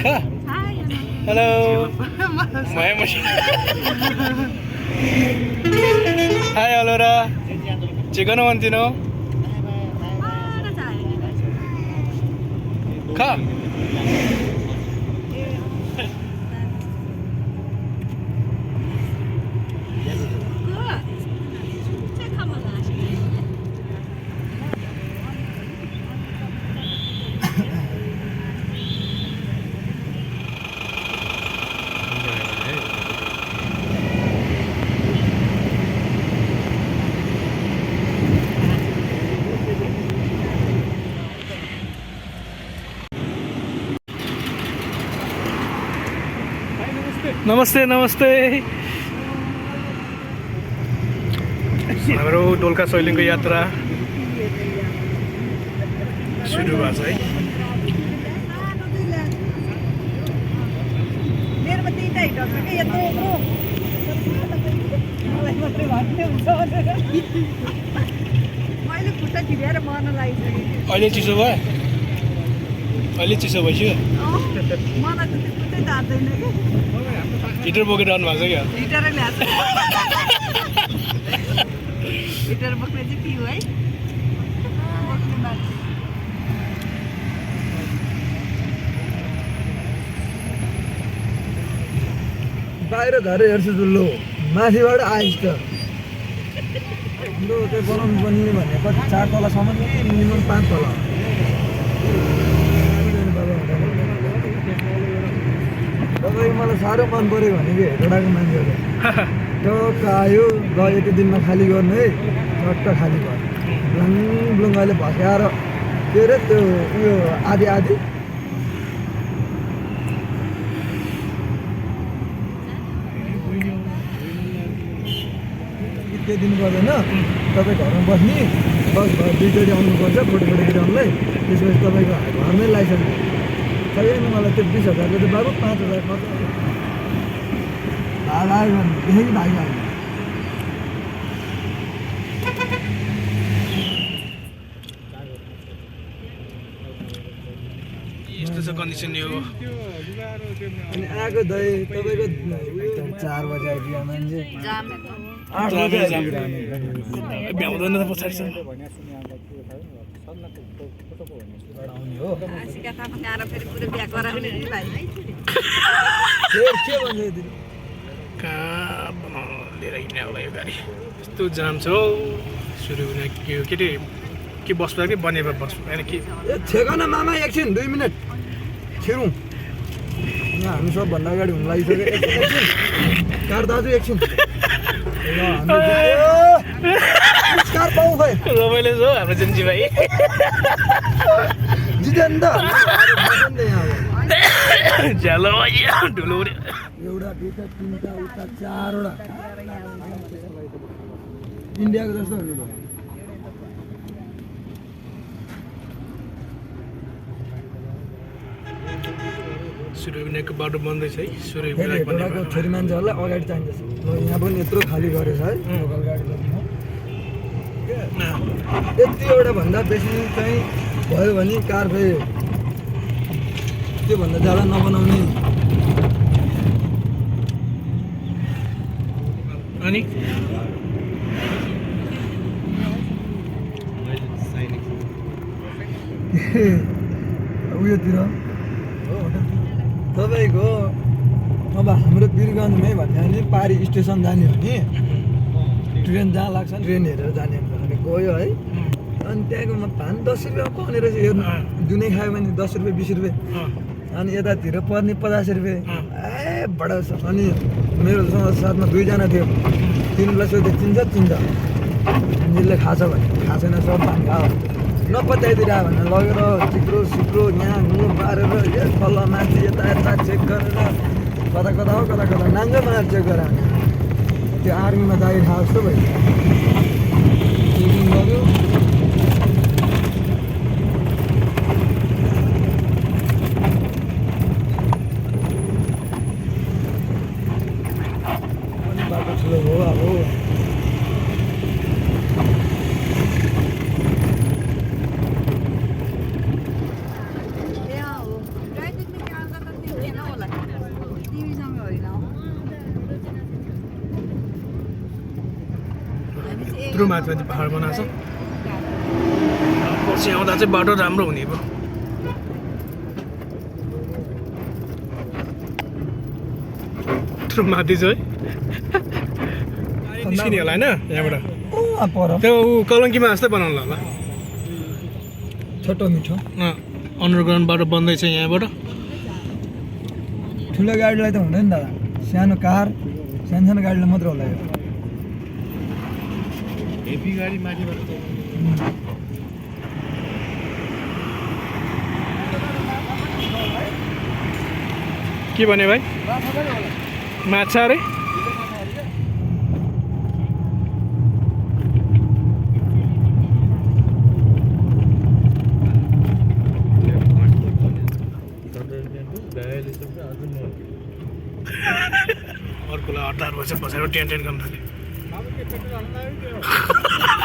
Ka? Hello. Maya masih. Hai Alora. Chicken wantino. Ka? नमस्ते नमस्ते हाम्रो डोल्का सैलिङको यात्रा सुरु भएको छ है। अहिले चिसो भयो, अहिले चिसो भइसक्यो। हिटर बोकेर आउनु भएको छ क्या? हिटर बोक्ने चाहिँ के हो है? बाहिर झरे हेर्छु लो माथिबाट आइस त लो त्यो बनाउनु पर्ने भनेको 4 तलासम्म नि मिनिमम 5 तला। तपाईँ मलाई साह्रो मन पऱ्यो भने कि हेटोडाको मान्छेहरू टक्क आयो ल यति दिनमा खाली गर्नु है, चट्ट खाली भयो। ब्लङ ब्लङ अहिले भस्काएर के अरे त्यो उयो आधी आधी त्यो दिनु पर्दैन। तपाईँ घरमा बस्ने बस दुईचोटि आउनुपर्छ फोटो खिचाउनुलाई, त्यसपछि तपाईँको घरमै लाइसेन्स छैन। मलाई त्यो 20,000को चाहिँ बाबु 5,000 खर्च भाइ भने देखेँ भाइ भाइ यस्तो छ कन्डिसन यो। अनि आएको दही तपाईँको 4 बजे आइपुग्यो मान्छे, 8 बजे भ्याउँदैन त पछाडि छ। आउने हो के भन्छ यति कहाँ बनाउनु लिएर हिँड्ने होला यो गाडी? यस्तो जाम छ हौ। सुरु हुने के हो के अरे के बस्नु कि बनेर बस्नु होइन के? ए ठेगान मामा एकछिन 2 मिनट छिरौँ। यहाँ हामी सबभन्दा अगाडि हुन लागिसक्यो। एकछिन कार दाजु एकछिन कार पाउँ खै रमाइलो छ हौ हाम्रो जन्जी भाइ। जितेन्द्र झ्यालो ढुलो एउटा दुईटा तिनवटा उता 4वटा इन्डियाको जस्तो हुनु भयो। सुरु हुनेको बाटो बन्दैछ है। सुरु हेटोडाको छोरी मान्छेहरूलाई अगाडि चाहिन्छ। ल यहाँ पनि यत्रो खाली गरेछ है लोकल गाडी लगेर। यति एउटा भन्दा बेसी चाहिँ भयो भने कार फेरि त्योभन्दा ज्यादा नबनाउने। अनि उयोतिर तपाईँको अब हाम्रो वीरगन्जमै भन्यो भने पारी स्टेसन जाने हो नि, ट्रेन जहाँ लाग्छ ट्रेन हेरेर जाने भनेर गयो है। अनि त्यहाँको भान 10 रुपियाँ पाउने रहेछ हेर्नु। जुनै खायो भने 10 रुपियाँ 20 रुपियाँ, अनि यतातिर पर्ने 50 रुपियाँ। ए बडा छ। अनि मेरो साथमा 2 जना थियो, तिनीलाई सोध्यो चिन्छ जसले खाछ भने खाएको छैन सब भान खायो नपत्याइदिएर आयो भने लगेर चिक्रो सिक्रो यहाँ नुन पारेर तल माथि यता चेक गरेर कता कता हो कता कता नाङ्गो मार चेक गरेर त्यो आर्मीमा जागिर खाएको जस्तो भयो। चेकिङ गर्यो बाटो ठुलो हो अब। यत्रो माथि माथि पाहाड बनाएको छ पछि आउँदा चाहिँ बाटो राम्रो हुने भयो यत्रो माथि छ है निस्किने होला होइन यहाँबाट पर त्यो कलङ्कीमा जस्तै बनाउनु होला छोटो मिठो अन्डरग्राउन्ड बाटो बन्दैछ यहाँबाट ठुलो गाडीलाई त हुँदैन दादा सानो कार सानो सानो गाडीलाई मात्र होला यो हेभी गाडी माथिबाट के भने भाइ माछा अरे अर्कोलाई हतार भएछ पछाडि टेन टेन गर्न थाल्यो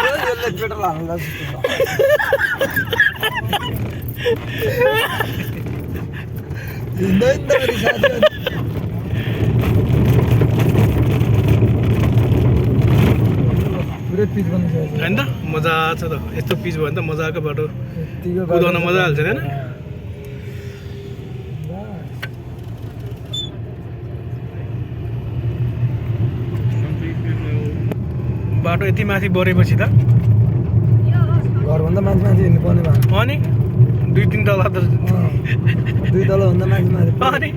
यसले पेट्रोल हाल्नु पुरै पिच बनिसकेको होइन त मजा छ त यस्तो पिच भयो भने त मजाको बाटो कुदाउन मजा हाल्छ होइन बाटो यति माथि बढेपछि त घरभन्दा माथि माथि हिँड्नुपर्ने भयो अनि 2-3 तला त 2 तलाभन्दा माथि माथि अनि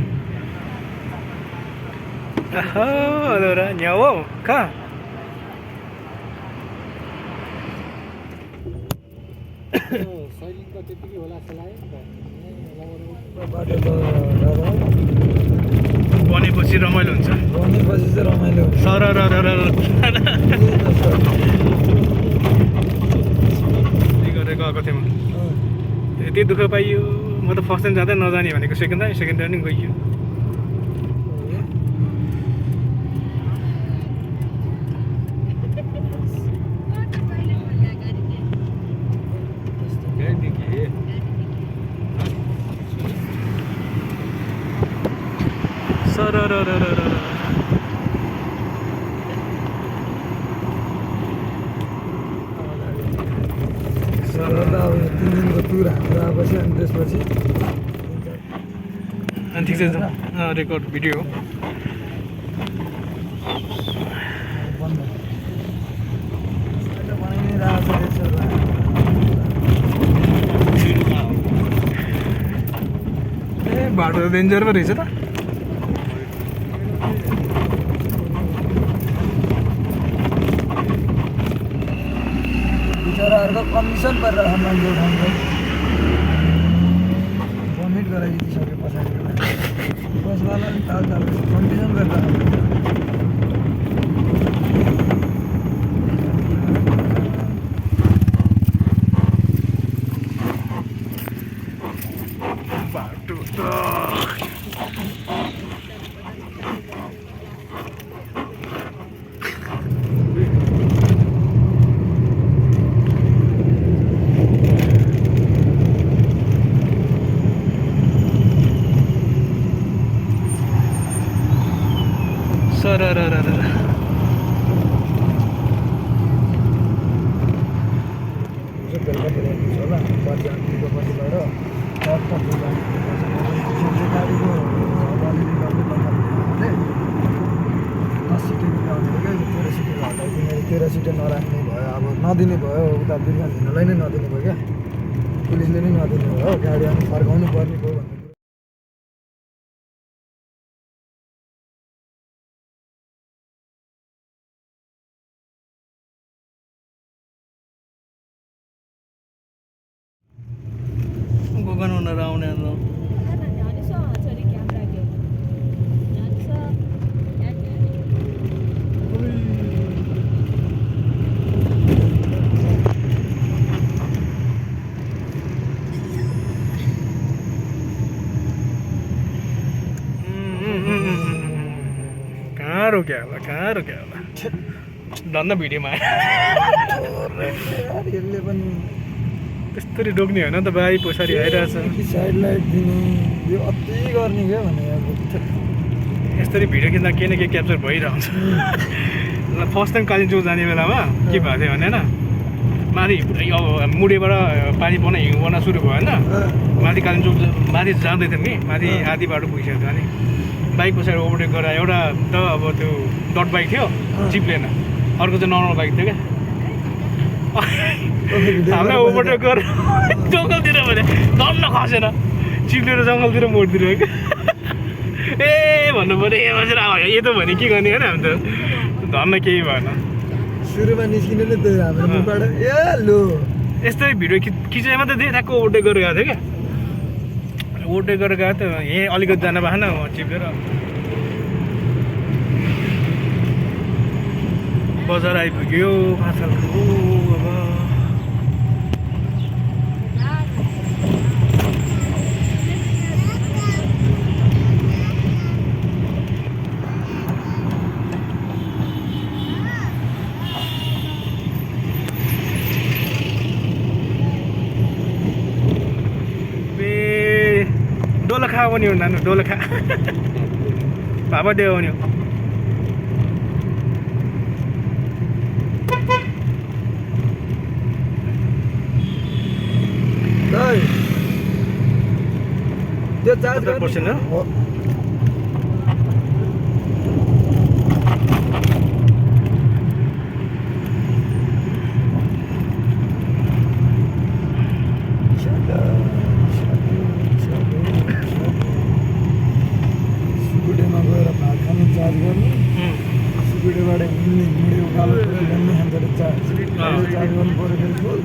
हेलो र यहाँ हो कहाँ बाटो त बनेपछि रमाइलो हुन्छ बनेपछि चाहिँ रमाइलो हुन्छ सर गरेर गएको थिएँ म यति दुःख पाइयो म त फर्स्ट टाइम जाँदै नजाने भनेको सेकेन्ड टाइम नि गइयो सर अब 3 दिनको टुर हाम्रो आएपछि अनि त्यसपछि अनि ठिक छ रेकर्ड भिडियो हो बन्द बनाइरहेको ए बाटो डेन्जर पो रहेछ त बिचराहरूको कमिसन गरेर मान्छे उठाउँछ भमिट गराइदिइसक्यो पछाडि बसवाला पनि ताल कन्डिसन गरेर बाटो त तेह्र सिटे नराख्ने भयो अब नदिने भयो उता बिर्खा हिँड्नलाई नै नदिने भयो क्या पुलिसले नै नदिने भयो गाडी अनि फर्काउनु पर्ने भयो भन्ने गोगन हुन आउने कहाँ रोक्यो होला धन्न भिडियोमा यसले पनि त्यस्तरी रोक्ने होइन त भाइ पछाडि आइरहेछ साइड लाइट दिने यो अति गर्ने क्या भने अब यस्तरी भिडियो खिच्दा केही न केही क्याप्चर भइरहन्छ फर्स्ट टाइम कालिम्पोङ जाने बेलामा के भएको थियो भने होइन माथि अब मुडेबाट पानी पर्न हिउँ पर्न सुरु भयो होइन माथि कालिम्पोङ माथि जाँदै थियौँ कि माथि आधी बाटो पुगिसकेको थियो अनि बाइक पछाडि ओभरटेक गरेर एउटा त अब त्यो डट बाइक थियो जिप लिएन अर्को चाहिँ नर्मल बाइक थियो क्या हामीलाई ओभरटेक गरेर जङ्गलतिर भने डल्ल खसेन चिप्लेर जङ्गलतिर मोडतिर क्या ए भन्नु पऱ्यो ए बसेर यो त भने के गर्ने होइन हामी त धन्न केही भएन सुरुमा निस्किनु नै त्यो हाम्रो मुखबाट ए लो यस्तै भिडियो खिचेर मात्रै थिएँ ठ्याक्क ओभरटेक गरेर गएको थियो क्या ओभरटेक गरेर गएको थियो यहीँ अलिकति जान भएन चिप्लेर बजार आइपुग्यो माछाको अब डोलखा आउने हो नानु डोलखा भापा डे आउने हो त्यो चार्ज पर्सेन्ट हो चार्ज गर्नु सिलगढीबाट हिँड्ने हिँड्ने उकालो ल्याउनु खान्छ चार्ज गर्नु पऱ्यो फेरि फुल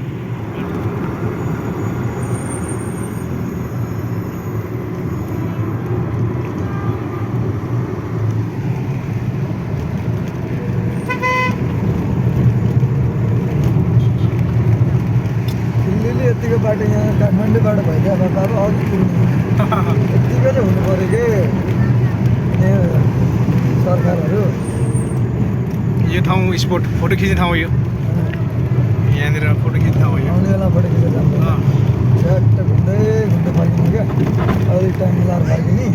दिल्लीले यतिको बाटो यहाँ काठमाडौँबाट भइदियो भए त अब अघि पुग्नु यतिको चाहिँ हुनु पऱ्यो कि सरकारहरू यो ठाउँ स्पोट फोटो खिच्ने ठाउँ हो यो यहाँनिर फोटो खिच्ने ठाउँ हो यो आउने बेला फोटो खिचेर जान्छ झ्याट्ट घुम्दै घुम्दै फर्किनु क्या अलिक टाइम मिलाएर फर्किने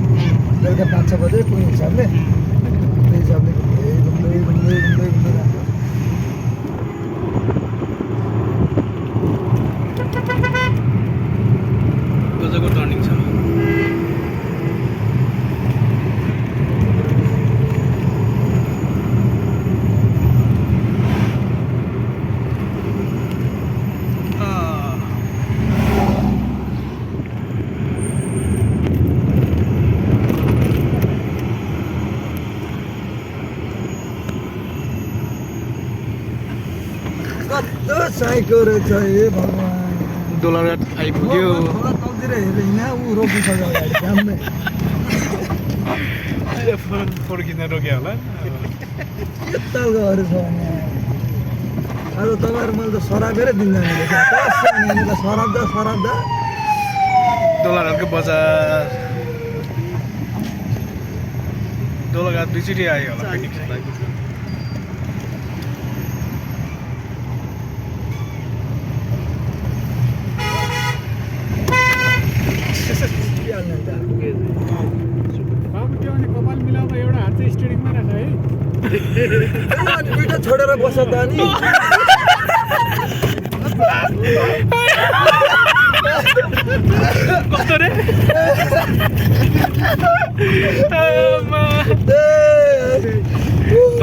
बेलुका 5-6 बजे पुग्ने हिसाबले त्यही हिसाबले घुम्दै घुम्दै घुम्दै घुम्दै घुम्दै जान्छ गजबको टर्निङ छ कस्तो साइको रहेछ हे भगवान् डोलरघाट आइपुग्यो तलतिर हेरेर हिँड्या ऊ रोकिसक्यो अगाडि काममै फोटो खिच्न रोक्यो होला के तालकोहरू छ भने आज तपाईँहरू मैले त सरापेरै दिन जाने रहेछ सराप्दा डोलरघाटको बजार डोलरघाट दुईचोटि आयो होला पिकनिक कपाल मिलाउँदा एउटा हात चाहिँ स्टेरिङमा राख है दुइटा छोडेर बस त नि कस्तो रे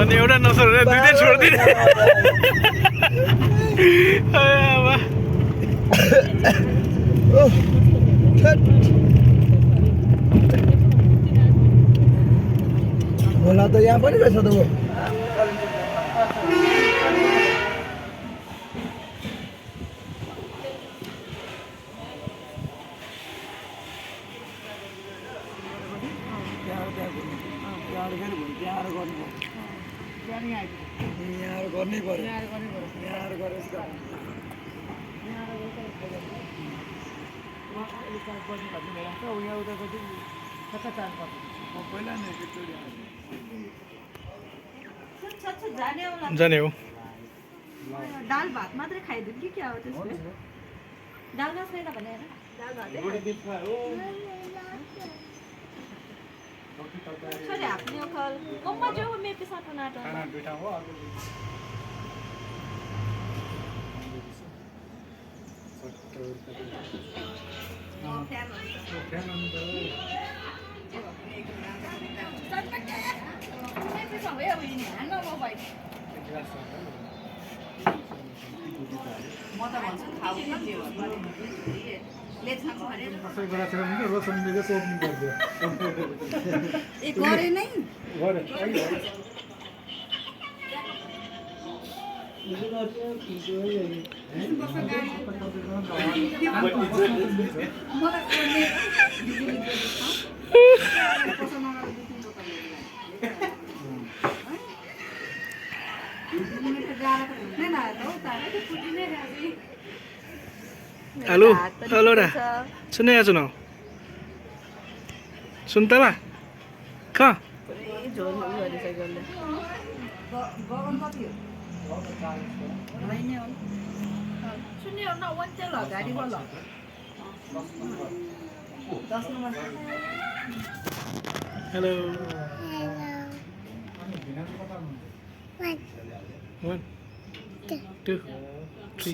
अनि एउटा नसोडेर दुइटै छोडिदिने होला त यहाँ पनि रहेछ त हो यहाँ गर्नै पर्यो यहाँ गरेर जाने हो दाल भात मात्रै खाइदिउँ कि क्या हो त्यसको दाल मास नै त भने होइन दाल भात छोरी आफ्नो कल कम्मा जो मेपे साटो नाटो खाना दुईटा हो अब म त भन्छु खाऊ न जे हो ले छान्छ भने कसै बेला छ भने रोशनले चाहिँ सोध्नु पर्यो ए गरे नै गरे हेलो हेलो रा सुने आज न सुनता बा कहाँ सुन्ने न वन्चे ल गाडी बोल 10 नम्बर हेलो Hello. 1 2 3